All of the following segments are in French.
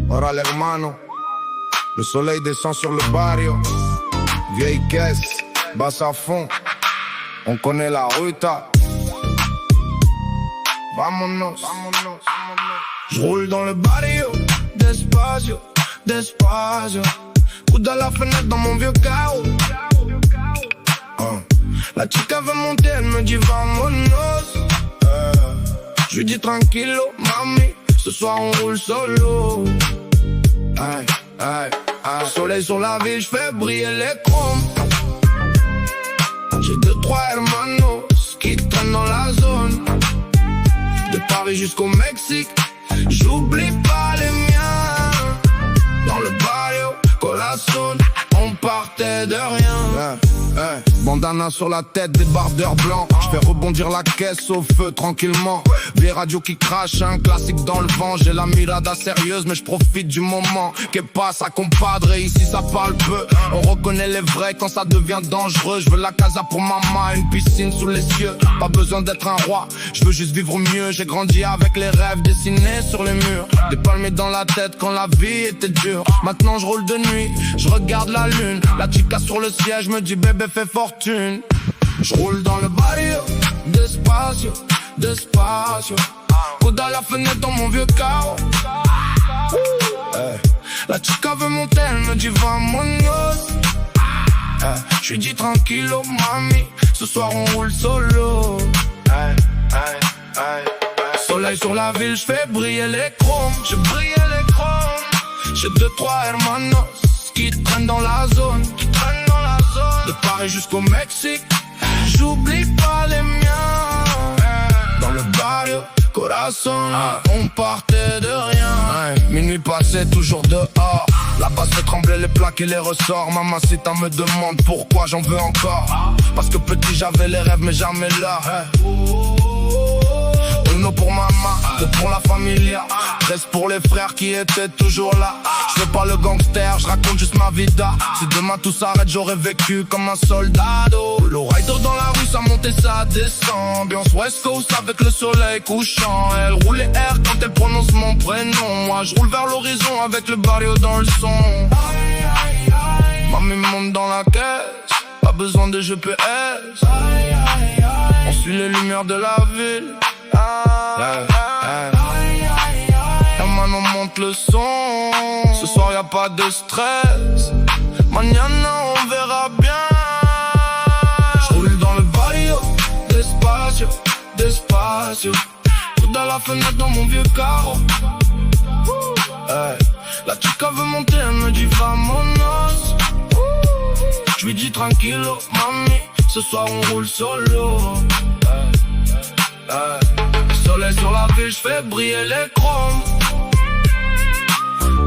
Oral hermano, le soleil descend sur le barrio. Vieille caisse, basse à fond, on connaît la ruta. Vámonos, vámonos, vámonos. J'roule dans le barrio, despacio, despacio. Coude à la fenêtre dans mon vieux carreau. La chica veut monter, elle me dit vámonos. Je lui dis tranquillo, mami, ce soir on roule solo. Aïe, aïe, aïe. Soleil sur la ville, j'fais briller les chromes. J'ai 2-3 hermanos qui traînent dans la zone. De Paris jusqu'au Mexique, j'oublie pas les miens. Dans le barrio, Corazon, on partait de rien. Bandana sur la tête, débardeur blanc. J'fais rebondir la caisse au feu tranquillement. Des radios qui crachent, un classique dans le vent. J'ai la mirada sérieuse mais j'profite du moment. Que pasa compadre, ici ça parle peu. On reconnaît les vrais quand ça devient dangereux. J'veux la casa pour maman, une piscine sous les cieux. Pas besoin d'être un roi, j'veux juste vivre mieux. J'ai grandi avec les rêves dessinés sur les murs. Des palmiers dans la tête quand la vie était dure. Maintenant j'roule de nuit, j'regarde la lune. La chica sur le siège me dit bébé fais fortune. J'roule dans le barrio, despacio, despacio. Coude à la fenêtre dans mon vieux carreau. La chica veut monter, elle me dit vámonos. J'lui dis tranquillo mami, ce soir on roule solo. Soleil sur la ville, j'fais briller les chromes. J'ai brillé les chromes. J'ai 2-3 hermanos qui traînent dans la zone. De Paris jusqu'au Mexique, j'oublie pas les miens. Dans le barrio, Corazon, on partait de rien. Minuit passé, toujours dehors. Là-bas fait trembler les plaques et les ressorts. Mamacita me demande pourquoi j'en veux encore. Parce que petit j'avais les rêves mais jamais là. Uno pour maman, deux pour la familia, 13 pour les frères qui étaient toujours là. Je fais pas le gangster, je raconte juste ma vida. Si demain tout s'arrête, j'aurais vécu comme un soldado. L'oreille dans la rue, ça monte et ça descend. Ambiance West Coast avec le soleil couchant. Elle roule les R quand elle prononce mon prénom. Moi je roule vers l'horizon avec le barrio dans le son. Mamie monte dans la caisse, pas besoin de GPS. On suit les lumières de la ville. Man, on monte le son. Ce soir y'a pas de stress. Mañana on verra bien. J'roule dans le barrio, despacio, despacio. Coude à la fenêtre dans mon vieux carreau. La chica veut monter, elle me dit vámonos. J'lui dis tranquillo, mami, ce soir on roule solo. Soleil sur la ville, j'fais briller les chromes.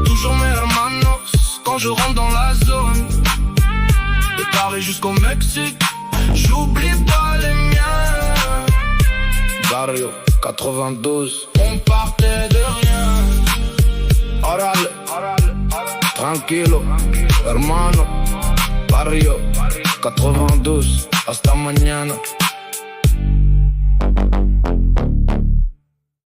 Toujours mes hermanos quand je rentre dans la zone. De Paris jusqu'au Mexique, j'oublie pas les miens. Barrio 92, on partait de rien. Oral, tranquilo, hermano. Barrio 92, hasta mañana.